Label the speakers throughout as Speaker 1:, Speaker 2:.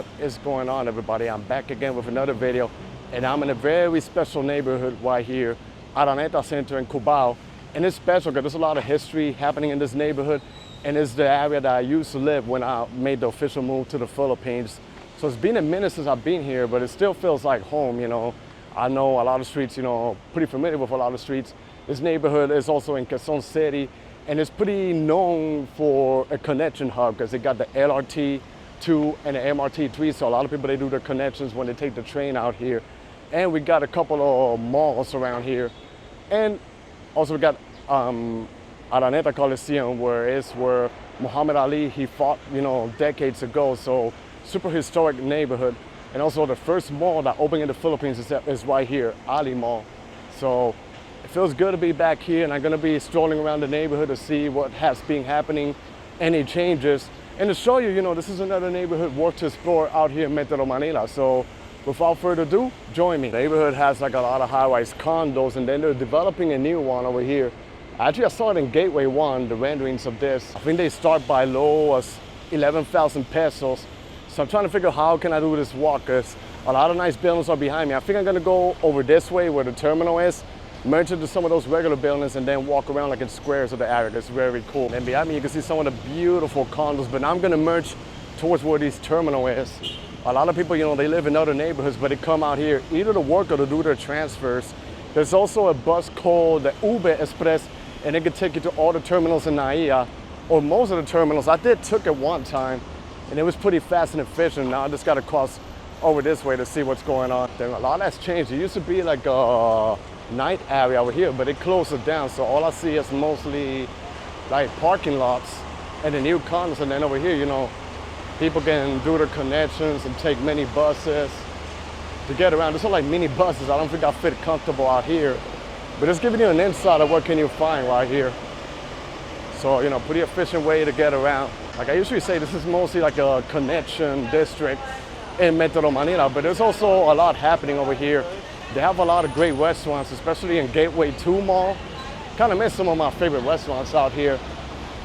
Speaker 1: What is going on, everybody? I'm back again with another video, and I'm in a very special neighborhood right here, Araneta Center in Cubao. And it's special because there's a lot of history happening in this neighborhood, and it's the area that I used to live when I made the official move to the Philippines. So it's been a minute since I've been here, but it still feels like home, you know. I know a lot of streets, you know, pretty familiar with a lot of streets. This neighborhood is also in Quezon City, and it's pretty known for a connection hub because they got the LRT 2 and the MRT 3, so a lot of people, they do their connections when they take the train out here. And we got a couple of malls around here. And also we got Araneta Coliseum, where Muhammad Ali, he fought, you know, decades ago. So super historic neighborhood. And also the first mall that opened in the Philippines is right here, Ali Mall. So it feels good to be back here, and I'm gonna be strolling around the neighborhood to see what has been happening, any changes, and to show you, you know, this is another neighborhood worth to explore out here in Metro Manila. So without further ado, join me. The neighborhood has like a lot of high-rise condos, and then they're developing a new one over here. Actually, I saw it in Gateway 1, the renderings of this. I think they start by low as 11,000 pesos. So I'm trying to figure out how can I do this walk, because a lot of nice buildings are behind me. I think I'm gonna go over this way where the terminal is, merge into some of those regular buildings, and then walk around like in squares of the area. It's very cool. And behind me, you can see some of the beautiful condos, but now I'm gonna merge towards where this terminal is. A lot of people, you know, they live in other neighborhoods, but they come out here either to work or to do their transfers. There's also a bus called the Uber Express, and it can take you to all the terminals in Naiya, or most of the terminals. I took it one time, and it was pretty fast and efficient. Now I just gotta cross over this way to see what's going on. Then a lot has changed. It used to be like a night area over here, but it closed it down. So all I see is mostly like parking lots and the new condos. And then over here, you know, people can do their connections and take mini buses to get around. There's like mini buses. I don't think I fit comfortable out here, but it's giving you an insight of what can you find right here. So, you know, pretty efficient way to get around. Like I usually say, this is mostly like a connection district in Metro Manila, but there's also a lot happening over here. They have a lot of great restaurants, especially in Gateway 2 Mall. Kind of miss some of my favorite restaurants out here.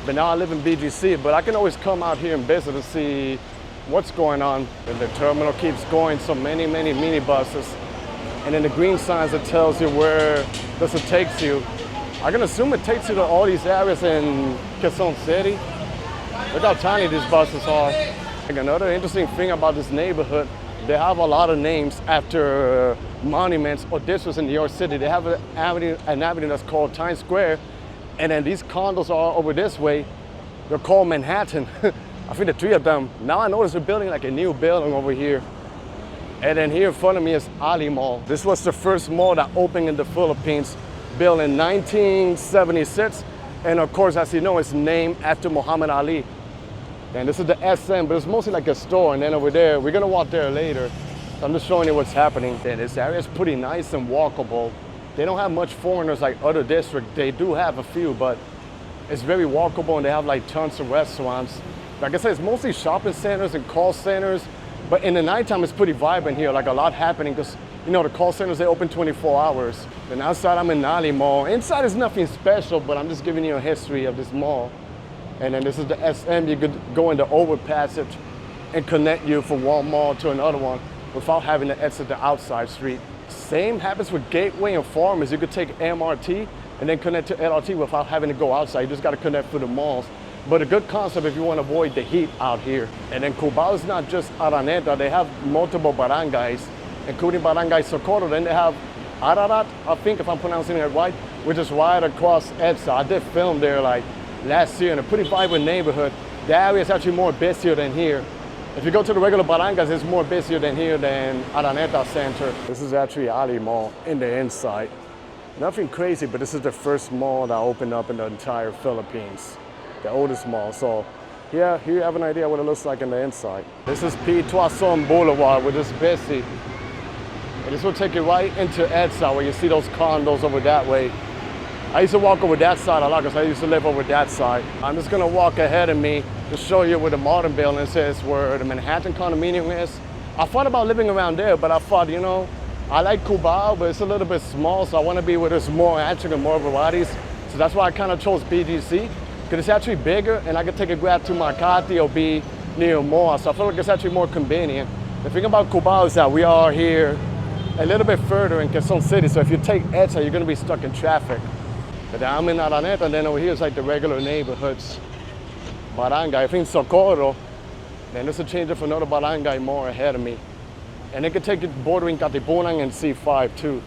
Speaker 1: But now I live in BGC, but I can always come out here and visit to see what's going on. And the terminal keeps going, so many mini buses. And then the green signs that tells you where this takes you. I can assume it takes you to all these areas in Quezon City. Look how tiny these buses are. Like another interesting thing about this neighborhood, they have a lot of names after monuments or districts in New York City. They have an avenue that's called Times Square, and then these condos are over this way. They're called Manhattan. I think the three of them. Now I notice they're building like a new building over here. And then here in front of me is Ali Mall. This was the first mall that opened in the Philippines, built in 1976. And of course, as you know, it's named after Muhammad Ali. And this is the SM, but it's mostly like a store. And then over there, we're gonna walk there later. So I'm just showing you what's happening. And this area is pretty nice and walkable. They don't have much foreigners like other districts. They do have a few, but it's very walkable, and they have like tons of restaurants. Like I said, it's mostly shopping centers and call centers. But in the nighttime, it's pretty vibrant here, like a lot happening, because you know, the call centers, they open 24 hours. Then outside, I'm in Ali Mall. Inside is nothing special, but I'm just giving you a history of this mall. And then this is the SM. You could go in the overpassage and connect you from one mall to another one without having to exit the outside street. Same happens with Gateway and Farmers. You could take MRT and then connect to LRT without having to go outside. You just got to connect through the malls. But a good concept if you want to avoid the heat out here. And then Cubao is not just Araneta. They have multiple barangays, including Barangay Socorro. Then they have Ararat, I think if I'm pronouncing it right, which is right across EDSA. I did film there like last year in a pretty vibrant neighborhood. The area is actually more busier than here. If you go to the regular barangays, it's more busier than here than Araneta Center. This is actually Ali Mall in the inside. Nothing crazy, but this is the first mall that opened up in the entire Philippines. The oldest mall. So here you have an idea what it looks like in the inside. This is P. Tuason Boulevard, which is busy. And this will take you right into EDSA, where you see those condos over that way. I used to walk over that side a lot because I used to live over that side. I'm just gonna walk ahead of me to show you where the modern building is, where the Manhattan condominium is. I thought about living around there, but I thought, you know, I like Cubao, but it's a little bit small, so I want to be where there's more action and more varieties. So that's why I kind of chose BGC, because it's actually bigger, and I could take a Grab to Makati or be near more. So I feel like it's actually more convenient. The thing about Cubao is that we are here a little bit further in Quezon City. So if you take EDSA, you're gonna be stuck in traffic. But then I'm in Araneta, and then over here is like the regular neighborhoods. Barangay, I think Socorro. Then there's a change of another barangay more ahead of me. And it could take you bordering Katipunang and C5 too.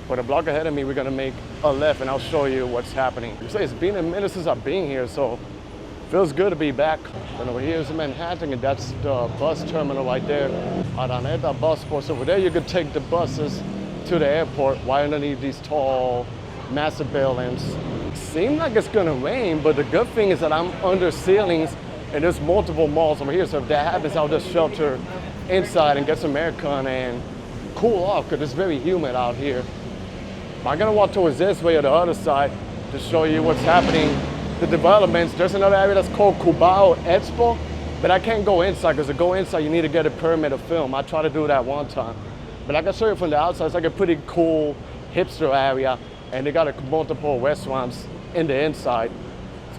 Speaker 1: But a block ahead of me, we're gonna make a left and I'll show you what's happening. It's been a minute since I've been here, so feels good to be back. And over here is Manhattan, and that's the bus terminal right there. Araneta bus port. So over there you could take the buses to the airport. Why underneath these tall, massive buildings? It seems like it's gonna rain, but the good thing is that I'm under ceilings and there's multiple malls over here. So if that happens, I'll just shelter inside and get some aircon and cool off because it's very humid out here. I'm gonna walk towards this way or the other side to show you what's happening, the developments. There's another area that's called Cubao Expo, but I can't go inside because to go inside you need to get a permit to film. I tried to do that one time. But I can show you from the outside, it's like a pretty cool hipster area, and they got multiple restaurants in the inside.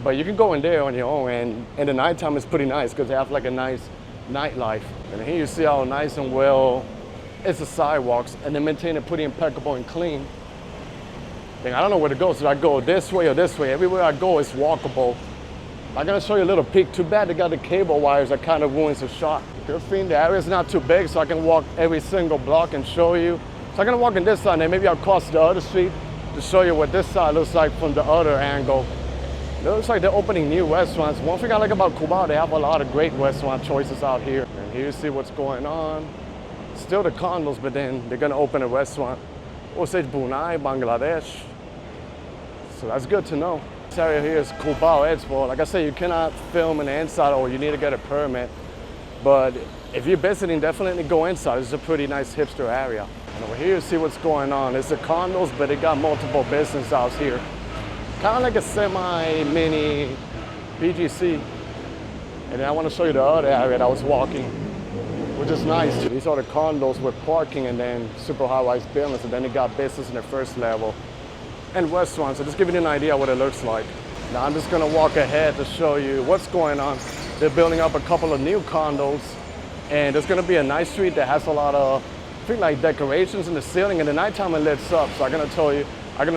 Speaker 1: But you can go in there on your own, and in the nighttime it's pretty nice because they have like a nice nightlife. And here you see how nice and well it's the sidewalks, and they maintain it pretty impeccable and clean. I don't know where to go, so I go this way or this way. Everywhere I go is walkable. I'm gonna show you a little peek. Too bad they got the cable wires that kind of ruins the shot. Good thing the area's not too big, so I can walk every single block and show you. So I'm gonna walk in this side, and then maybe I'll cross the other street to show you what this side looks like from the other angle. It looks like they're opening new restaurants. One thing I like about Cubao, they have a lot of great restaurant choices out here. And here you see what's going on. Still the condos, but then they're gonna open a restaurant. Osage Brunei, Bangladesh. So that's good to know. This area here is Cubao Expo. Like I said, you cannot film in the inside or you need to get a permit. But if you're visiting, definitely go inside. It's a pretty nice hipster area. And over here, you see what's going on. It's the condos, but they got multiple business out here. Kind of like a semi-mini BGC. And then I want to show you the other area that I was walking, which is nice. These are the condos with parking and then super high-rise buildings, and then they got business in the first level and restaurants. So just giving you an idea what it looks like. Now I'm just gonna walk ahead to show you what's going on. They're building up a couple of new condos, and there's gonna be a nice street that has a lot of, I think, like decorations in the ceiling, and the nighttime it lights up. So I'm gonna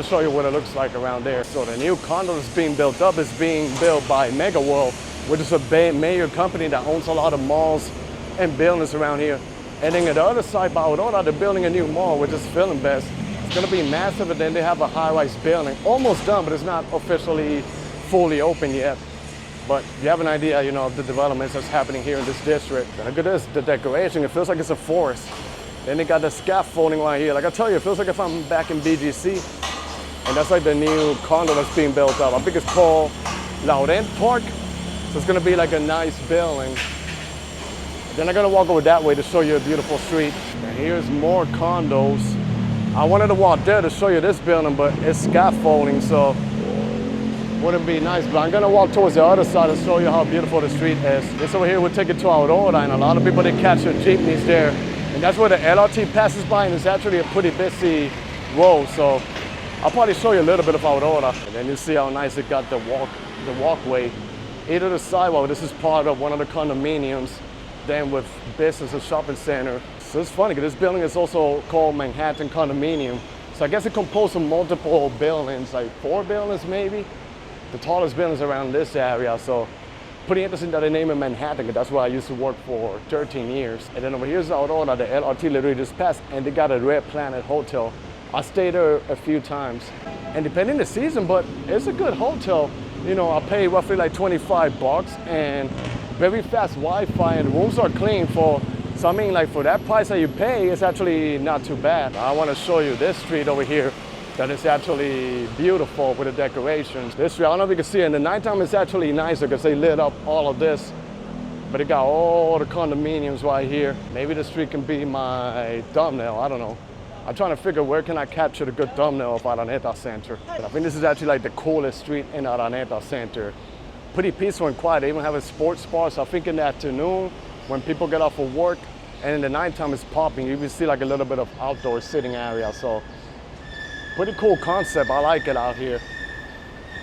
Speaker 1: show you what it looks like around there. So the new condo that's being built up is being built by Mega World, which is a major company that owns a lot of malls and buildings around here. And then at the other side by Aurora, they're building a new mall, which is Film Best. It's gonna be massive, and then they have a high-rise building. Almost done, but it's not officially fully open yet. But you have an idea, you know, of the developments that's happening here in this district. And look at this, the decoration, it feels like it's a forest. Then they got the scaffolding right here. Like I tell you, it feels like if I'm back in BGC. And that's like the new condo that's being built up. I think it's called Laurent Park. So it's gonna be like a nice building. Then I'm gonna walk over that way to show you a beautiful street. And here's more condos. I wanted to walk there to show you this building, but it's scaffolding, so wouldn't be nice. But I'm gonna walk towards the other side and show you how beautiful the street is. This over here will take you to Aurora, and a lot of people, they catch their jeepneys there. And that's where the LRT passes by, and it's actually a pretty busy road. So I'll probably show you a little bit of Aurora. And then you see how nice it got the walkway. Either the sidewalk, this is part of one of the condominiums, then with business and shopping center. So it's funny because this building is also called Manhattan Condominium. So I guess it's composed of multiple buildings, like 4 buildings maybe. The tallest buildings around this area. So pretty interesting that they name it Manhattan, because that's where I used to work for 13 years. And then over here's Aurora, the LRT literally just passed, and they got a Red Planet Hotel. I stayed there a few times. And depending on the season, but it's a good hotel. You know, I pay roughly like 25 bucks and very fast Wi-Fi, and the rooms are clean for, so I mean, like for that price that you pay, it's actually not too bad. I want to show you this street over here that is actually beautiful with the decorations. This street, I don't know if you can see it, in the nighttime it's actually nicer because they lit up all of this, but it got all the condominiums right here. Maybe the street can be my thumbnail, I don't know. I'm trying to figure where can I capture the good thumbnail of Araneta Center. But I think this is actually like the coolest street in Araneta Center. Pretty peaceful and quiet. They even have a sports bar, so I think in the afternoon when people get off of work, and in the nighttime it's popping, you can see like a little bit of outdoor sitting area. So pretty cool concept. I like it out here.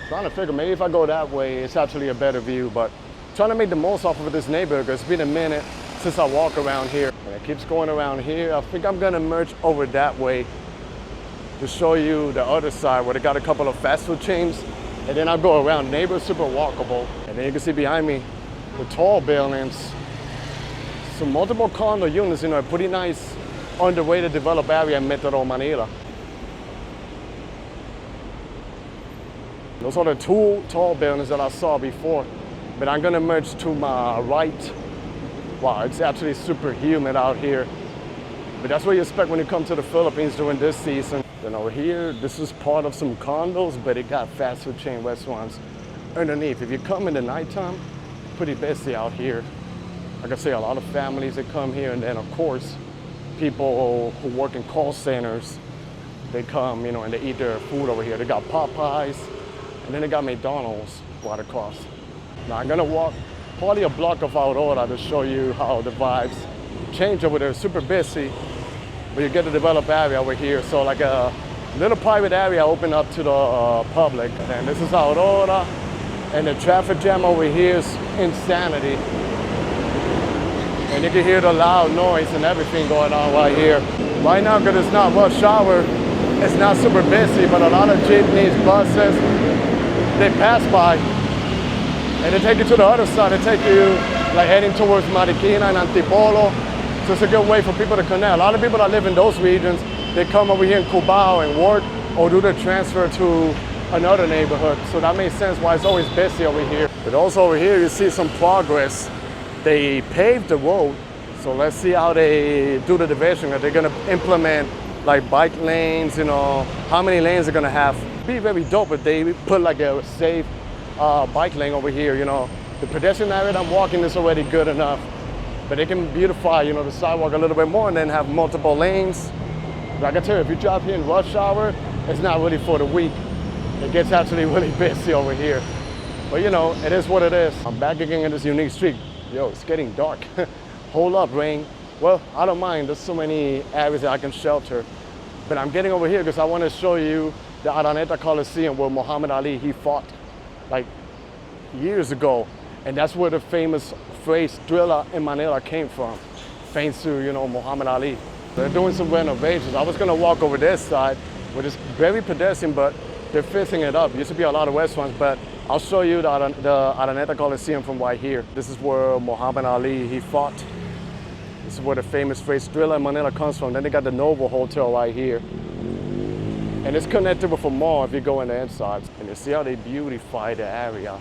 Speaker 1: Trying to figure maybe if I go that way it's actually a better view, but trying to make the most off of this neighborhood. It's been a minute since I walk around here. And it keeps going around here. I think I'm gonna merge over that way to show you the other side where they got a couple of fast food chains. And then I'll go around. The neighborhood's super walkable. And then you can see behind me the tall buildings. Some multiple condo units, a pretty nice underway to develop area in Metro Manila. Those are the two tall buildings that I saw before, but I'm gonna merge to my right. Wow, it's actually super humid out here, but that's what you expect when you come to the Philippines during this season. Then over here, this is part of some condos, but it got fast food chain restaurants underneath. If you come in the nighttime, pretty busy out here. Like I say, a lot of families that come here, and then of course, people who work in call centers, they come, and they eat their food over here. They got Popeyes, and then they got McDonald's right across. Now I'm gonna walk probably a block of Aurora to show you how the vibes change over there. Super busy, but you get the developed area over here. So like a little private area open up to the public. And this is Aurora, and the traffic jam over here is insanity. And you can hear the loud noise and everything going on right here. Right now, because it's not rush hour, it's not super busy, but a lot of jeepneys, buses, they pass by and they take you to the other side. They take you like heading towards Marikina and Antipolo. So it's a good way for people to connect. A lot of people that live in those regions, they come over here in Cubao and work or do the transfer to another neighborhood. So that makes sense why it's always busy over here. But also over here, you see some progress. They paved the road, so let's see how they do the division. They're gonna implement like bike lanes, how many lanes they're gonna have. It'd be very dope if they put like a safe bike lane over here, The pedestrian area that I'm walking is already good enough, but they can beautify, the sidewalk a little bit more and then have multiple lanes. Like I tell you, if you drive here in rush hour, it's not really for the weak. It gets actually really busy over here. But it is what it is. I'm back again in this unique street. Yo, it's getting dark. Hold up, rain. Well, I don't mind. There's so many areas that I can shelter. But I'm getting over here because I want to show you the Araneta Coliseum where Muhammad Ali, he fought like years ago. And that's where the famous phrase Thrilla in Manila came from. Thanks to, Muhammad Ali. They're doing some renovations. I was going to walk over this side, which is very pedestrian, but they're fixing it up. Used to be a lot of restaurants, but I'll show you the Araneta Coliseum from right here. This is where Muhammad Ali, he fought. This is where the famous phrase Thrilla in Manila comes from. Then they got the Novo Hotel right here. And it's connected with a mall if you go in the inside. And you see how they beautify the area.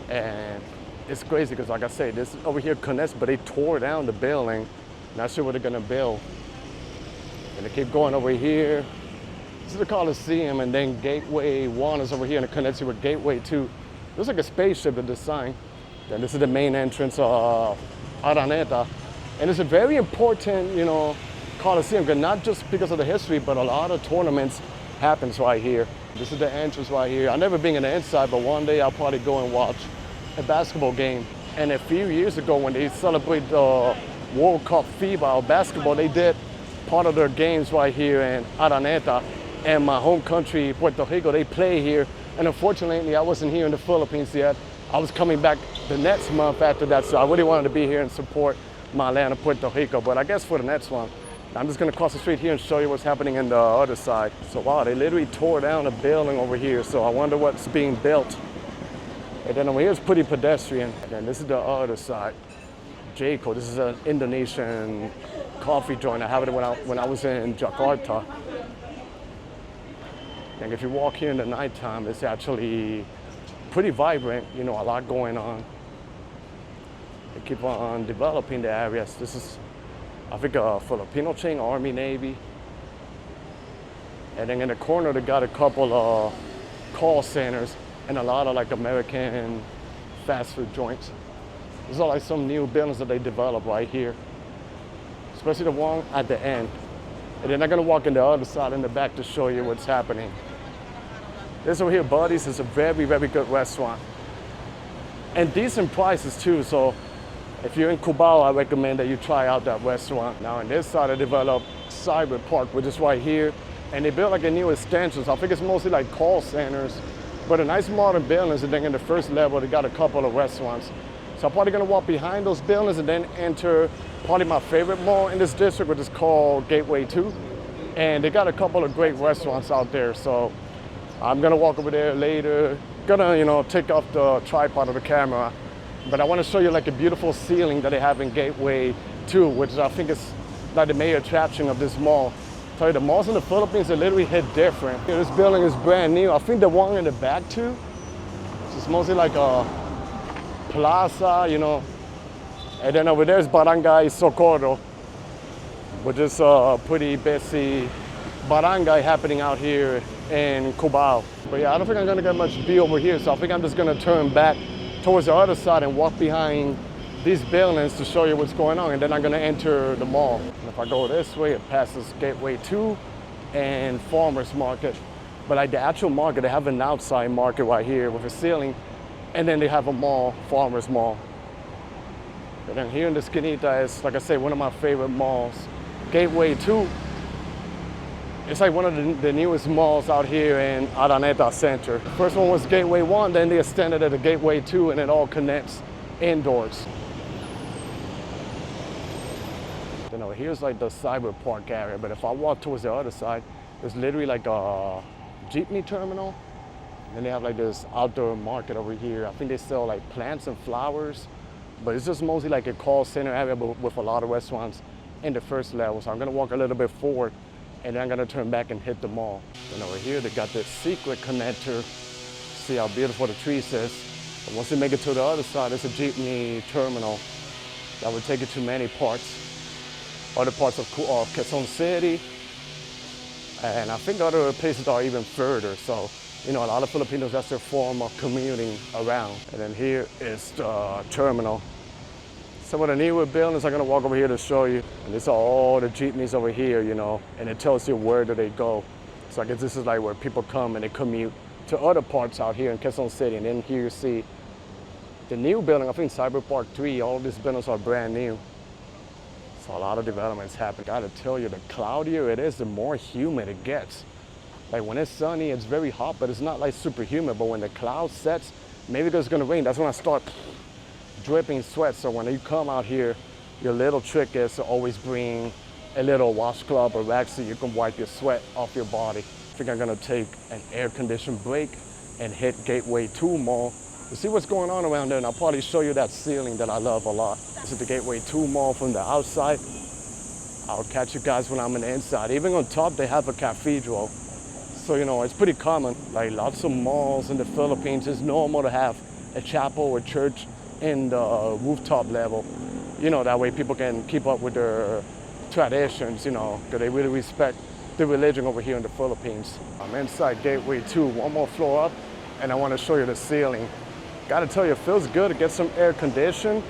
Speaker 1: And it's crazy because like I say, this over here connects, but they tore down the building. Not sure what they're gonna build. And they keep going over here. This is the Coliseum, and then Gateway 1 is over here, and it connects you with Gateway 2. Looks like a spaceship, the design. Then this is the main entrance of Araneta. And it's a very important, Coliseum, not just because of the history, but a lot of tournaments happens right here. This is the entrance right here. I've never been in the inside, but one day I'll probably go and watch a basketball game. And a few years ago, when they celebrated the World Cup FIBA basketball, they did part of their games right here in Araneta. And my home country, Puerto Rico, they play here. And unfortunately, I wasn't here in the Philippines yet. I was coming back the next month after that, so I really wanted to be here and support my land of Puerto Rico. But I guess for the next one, I'm just gonna cross the street here and show you what's happening in the other side. So wow, they literally tore down a building over here, so I wonder what's being built. And then over here is pretty pedestrian. And then this is the other side. Jayco, this is an Indonesian coffee joint. I have it when I was in Jakarta. And if you walk here in the nighttime, it's actually pretty vibrant, a lot going on. They keep on developing the areas. This is, I think, a Filipino chain, Army, Navy. And then in the corner, they got a couple of call centers and a lot of like American fast food joints. These are like some new buildings that they developed right here, especially the one at the end. And then I'm gonna walk in the other side in the back to show you what's happening. This over here, Buddy's, is a very, very good restaurant. And decent prices too, so if you're in Cubao, I recommend that you try out that restaurant. Now on this side, they developed Cyber Park, which is right here. And they built like a new extension, so I think it's mostly like call centers, but a nice modern buildings. And then in the first level, they got a couple of restaurants. So I'm probably gonna walk behind those buildings and then enter probably my favorite mall in this district, which is called Gateway 2. And they got a couple of great restaurants out there. So I'm gonna walk over there later. Gonna, take off the tripod of the camera. But I wanna show you like a beautiful ceiling that they have in Gateway 2, which I think is like the main attraction of this mall. I tell you, the malls in the Philippines are literally hit different. This building is brand new. I think the one in the back too, it's mostly like a plaza, And then over there is Barangay Socorro, which is a pretty busy barangay happening out here in Cubao. But yeah, I don't think I'm gonna get much view over here, so I think I'm just gonna turn back towards the other side and walk behind these buildings to show you what's going on, and then I'm gonna enter the mall. And if I go this way, it passes Gateway 2 and Farmers Market. But like the actual market, they have an outside market right here with a ceiling, and then they have a mall, Farmers Mall. And then here in the Esquinita is, like I say, one of my favorite malls. Gateway 2, it's like one of the newest malls out here in Araneta Center. The first one was Gateway 1, then they extended it to Gateway 2, and it all connects indoors. Then over here's like the Cyber Park area, but if I walk towards the other side, there's literally like a jeepney terminal. And then they have like this outdoor market over here. I think they sell like plants and flowers, but it's just mostly like a call center area, but with a lot of restaurants in the first level. So I'm gonna walk a little bit forward, and then I'm gonna turn back and hit the mall. And over here, they got this secret connector. See how beautiful the trees is. But once you make it to the other side, it's a jeepney terminal that will take you to many parts. Other parts of Quezon City. And I think other places are even further. So, a lot of Filipinos, that's their form of commuting around. And then here is the terminal. Some of the newer buildings, I'm gonna walk over here to show you. And these are all the jeepneys over here, and it tells you where do they go. So I guess this is like where people come and they commute to other parts out here in Quezon City. And then here you see the new building, I think Cyber Park 3, all these buildings are brand new. So a lot of developments happen. Gotta tell you, the cloudier it is, the more humid it gets. Like when it's sunny, it's very hot, but it's not like super humid. But when the cloud sets, maybe it's gonna rain. That's when I start dripping sweat. So when you come out here, your little trick is to always bring a little washcloth or rag so you can wipe your sweat off your body. I think I'm gonna take an air-conditioned break and hit Gateway 2 Mall to see what's going on around there, and I'll probably show you that ceiling that I love a lot. This is the Gateway 2 Mall from the outside. I'll catch you guys when I'm on the inside. Even on top, they have a cathedral. So, it's pretty common. Like lots of malls in the Philippines, it's normal to have a chapel or church in the rooftop level. That way people can keep up with their traditions, because they really respect the religion over here in the Philippines. I'm inside Gateway 2, one more floor up, and I want to show you the ceiling. Gotta tell you, it feels good to get some air conditioning,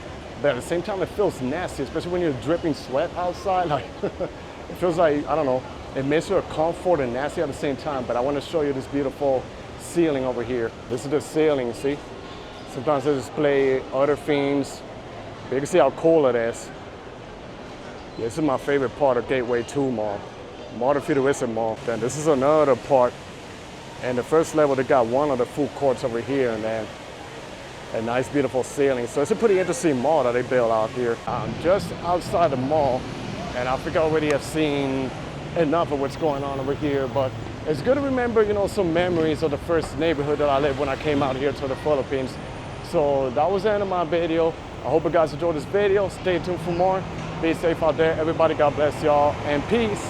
Speaker 1: but at the same time it feels nasty, especially when you're dripping sweat outside. Like it feels like, I don't know, it makes you comfort and nasty at the same time. But I want to show you this beautiful ceiling over here. This is the ceiling, see? Sometimes they display other themes. But you can see how cool it is. Yeah, this is my favorite part of Gateway 2 Mall, Modern Futuristic Mall. Then this is another part. And the first level, they got one of the food courts over here, and then a nice, beautiful ceiling. So it's a pretty interesting mall that they built out here. I'm just outside the mall, and I think I already have seen enough of what's going on over here, but it's good to remember, some memories of the first neighborhood that I lived when I came out here to the Philippines. So that was the end of my video. I hope you guys enjoyed this video. Stay tuned for more. Be safe out there. Everybody, God bless y'all, and peace.